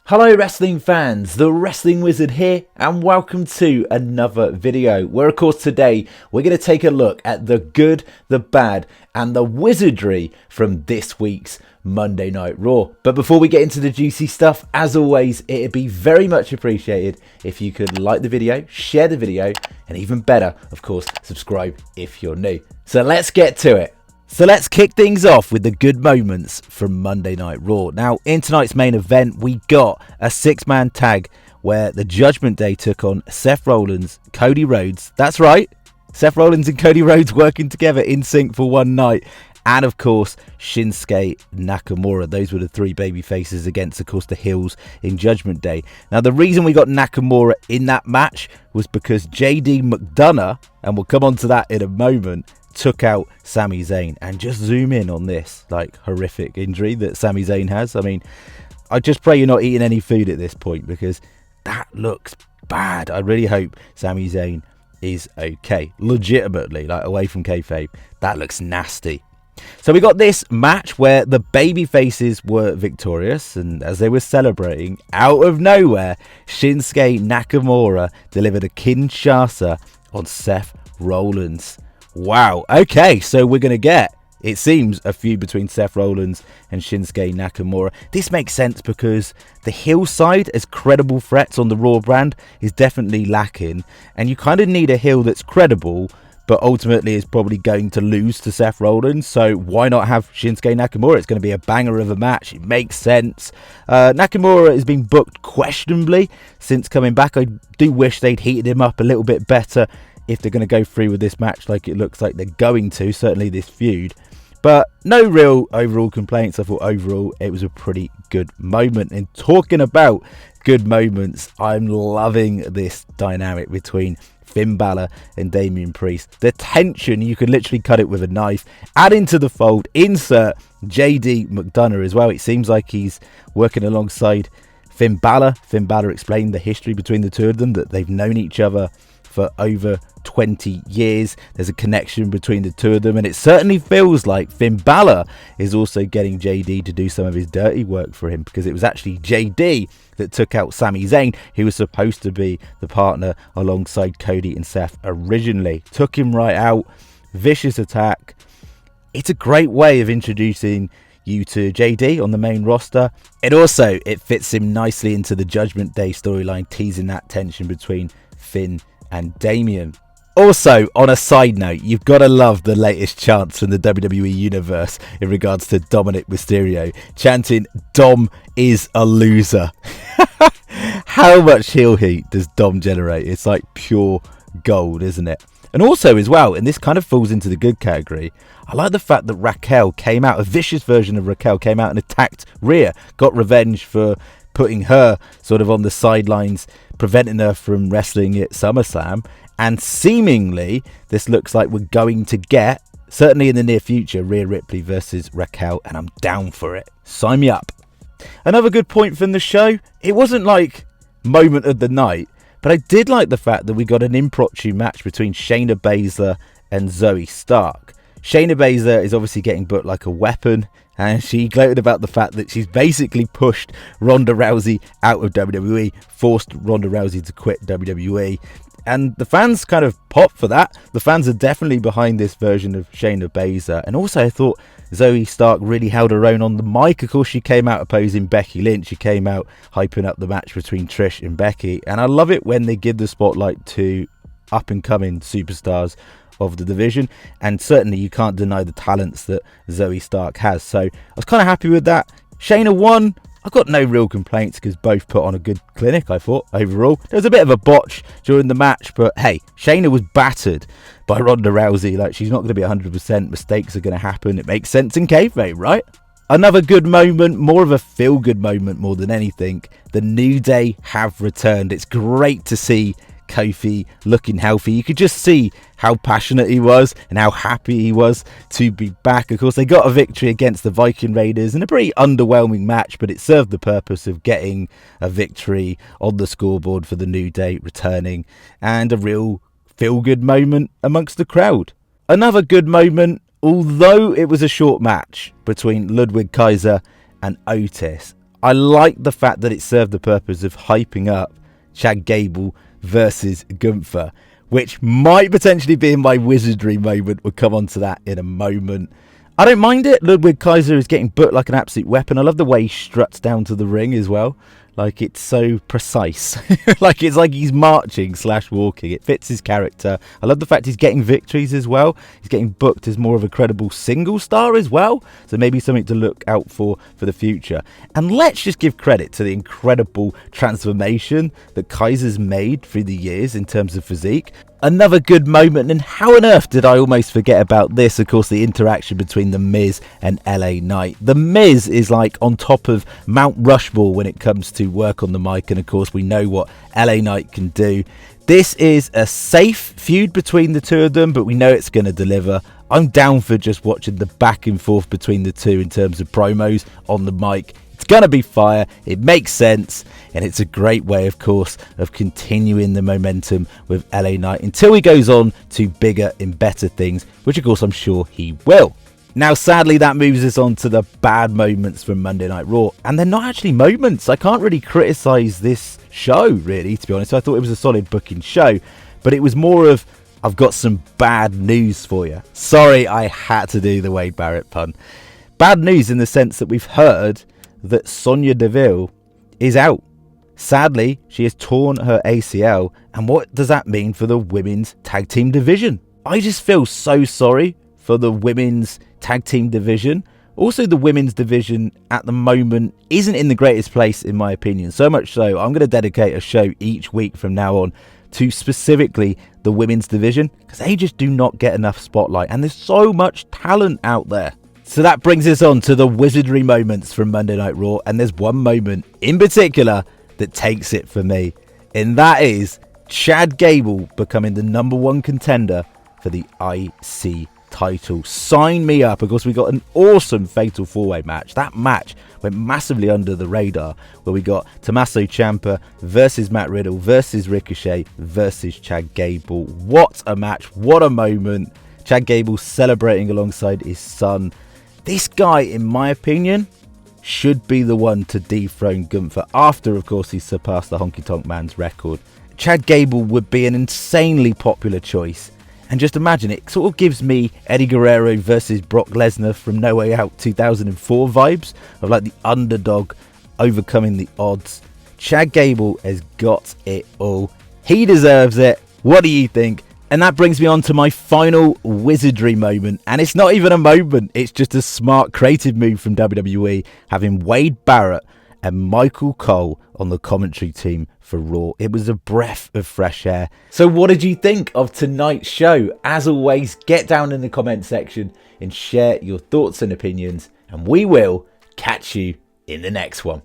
Hello wrestling fans, the Wrestling Wizard here, and welcome to another video where of course today we're going to take a look at the good, the bad and the wizardry from this week's Monday Night Raw. But before we get into the juicy stuff, as always, it'd be very much appreciated if you could like the video, share the video, and even better, of course, subscribe if you're new. So let's get to it. So let's kick things off with the good moments from Monday Night Raw. Now, in tonight's main event, we got a six-man tag where the Judgment Day took on Seth Rollins, Cody Rhodes. That's right, Seth Rollins and Cody Rhodes working together in sync for one night. And of course, Shinsuke Nakamura. Those were the three baby faces against, of course, the heels in Judgment Day. Now, the reason we got Nakamura in that match was because JD McDonough, and we'll come on to that in a moment, took out Sami Zayn. And just zoom in on this like horrific injury that Sami Zayn has. I mean, I just pray you're not eating any food at this point because that looks bad. I really hope Sami Zayn is okay, legitimately, like away from kayfabe. That looks nasty. So we got this match where the baby faces were victorious, and as they were celebrating, out of nowhere, Shinsuke Nakamura delivered a Kinshasa on Seth Rollins. Wow, okay, so we're going to get, it seems, a feud between Seth Rollins and Shinsuke Nakamura. This makes sense because the heel side as credible threats on the Raw brand is definitely lacking, and you kind of need a heel that's credible, but ultimately is probably going to lose to Seth Rollins, so why not have Shinsuke Nakamura? It's going to be a banger of a match. It makes sense. Nakamura has been booked questionably since coming back. I do wish they'd heated him up a little bit better if they're going to go through with this match like it looks like they're going to, certainly this feud. But no real overall complaints. I thought overall it was a pretty good moment. And talking about good moments, I'm loving this dynamic between Finn Balor and Damian Priest. The tension, you could literally cut it with a knife. Add into the fold, insert JD McDonough as well. It seems like he's working alongside Finn Balor. Finn Balor explained the history between the two of them, that they've known each other for over 20 years. There's a connection between the two of them, and it certainly feels like Finn Balor is also getting JD to do some of his dirty work for him, because it was actually JD that took out Sami Zayn, who was supposed to be the partner alongside Cody and Seth originally. Took him right out. Vicious attack. It's a great way of introducing you to JD on the main roster. It fits him nicely into the Judgment Day storyline, teasing that tension between Finn and Damian. Also, on a side note, you've got to love the latest chants from the WWE Universe in regards to Dominic Mysterio, chanting, "Dom is a loser." How much heel heat does Dom generate? It's like pure gold, isn't it? And also as well, and this kind of falls into the good category, I like the fact that Raquel came out, a vicious version of Raquel came out and attacked Rhea, got revenge for putting her sort of on the sidelines, preventing her from wrestling at SummerSlam. And seemingly, this looks like we're going to get, certainly in the near future, Rhea Ripley versus Raquel, and I'm down for it. Sign me up. Another good point from the show, it wasn't like moment of the night, but I did like the fact that we got an impromptu match between Shayna Baszler and Zoey Stark. Shayna Baszler is obviously getting booked like a weapon, and she gloated about the fact that she's basically pushed Ronda Rousey out of WWE, forced Ronda Rousey to quit WWE. And the fans kind of popped for that. The fans are definitely behind this version of Shayna Baszler. And also I thought Zoey Stark really held her own on the mic. Of course, she came out opposing Becky Lynch. She came out hyping up the match between Trish and Becky. And I love it when they give the spotlight to up-and-coming superstars of the division. And certainly you can't deny the talents that Zoey Stark has. So I was kind of happy with that. Shayna won. I've got no real complaints because both put on a good clinic, I thought, overall. There was a bit of a botch during the match, but hey, Shayna was battered by Ronda Rousey. Like, she's not going to be 100%. Mistakes are going to happen. It makes sense in kayfabe, right? Another good moment, more of a feel-good moment more than anything. The New Day have returned. It's great to see Kofi looking healthy. You could just see how passionate he was and how happy he was to be back. Of course, they got a victory against the Viking Raiders in a pretty underwhelming match, but it served the purpose of getting a victory on the scoreboard for the New Day returning, and a real feel-good moment amongst the crowd. Another good moment, although it was a short match between Ludwig Kaiser and Otis. I like the fact that it served the purpose of hyping up Chad Gable versus Gunther, which might potentially be in my Wizardry moment. We'll come on to that in a moment. I don't mind it. Ludwig Kaiser is getting booked like an absolute weapon. I love the way he struts down to the ring as well. Like, it's so precise. Like, it's like he's marching / walking. It fits his character. I love the fact he's getting victories as well. He's getting booked as more of a credible single star as well. So maybe something to look out for the future. And let's just give credit to the incredible transformation that Kaiser's made through the years in terms of physique. Another good moment, and how on earth did I almost forget about this? Of course, the interaction between The Miz and LA Knight. The Miz is like on top of Mount Rushmore when it comes to work on the mic, and of course we know what LA Knight can do. This is a safe feud between the two of them, but we know it's going to deliver. I'm down for just watching the back and forth between the two in terms of promos on the mic. It's going to be fire, it makes sense, and it's a great way, of course, of continuing the momentum with LA Knight until he goes on to bigger and better things, which of course I'm sure he will. Now, sadly, that moves us on to the bad moments from Monday Night Raw, and they're not actually moments. I can't really criticise this show, really, to be honest. I thought it was a solid booking show, but it was more of, I've got some bad news for you. Sorry, I had to do the Wade Barrett pun. Bad news in the sense that we've heard that Sonya Deville is out. Sadly, she has torn her ACL, and what does that mean for the women's tag team division? I just feel so sorry for the women's tag team division. Also, the women's division at the moment isn't in the greatest place, in my opinion. So much so, I'm going to dedicate a show each week from now on to specifically the women's division, because they just do not get enough spotlight, and there's so much talent out there. So that brings us on to the Wizardry moments from Monday Night Raw, and there's one moment in particular that takes it for me, and that is Chad Gable becoming the #1 contender for the IC title. Sign me up. Of course, we got an awesome Fatal 4-Way match. That match went massively under the radar, where we got Tommaso Ciampa versus Matt Riddle versus Ricochet versus Chad Gable. What a match, what a moment. Chad Gable celebrating alongside his son. This guy, in my opinion, should be the one to dethrone Gunther after, of course, he surpassed the Honky Tonk Man's record. Chad Gable would be an insanely popular choice. And just imagine, it sort of gives me Eddie Guerrero versus Brock Lesnar from No Way Out 2004 vibes of like the underdog overcoming the odds. Chad Gable has got it all. He deserves it. What do you think? And that brings me on to my final Wizardry moment. And it's not even a moment. It's just a smart creative move from WWE, having Wade Barrett and Michael Cole on the commentary team for Raw. It was a breath of fresh air. So what did you think of tonight's show? As always, get down in the comment section and share your thoughts and opinions. And we will catch you in the next one.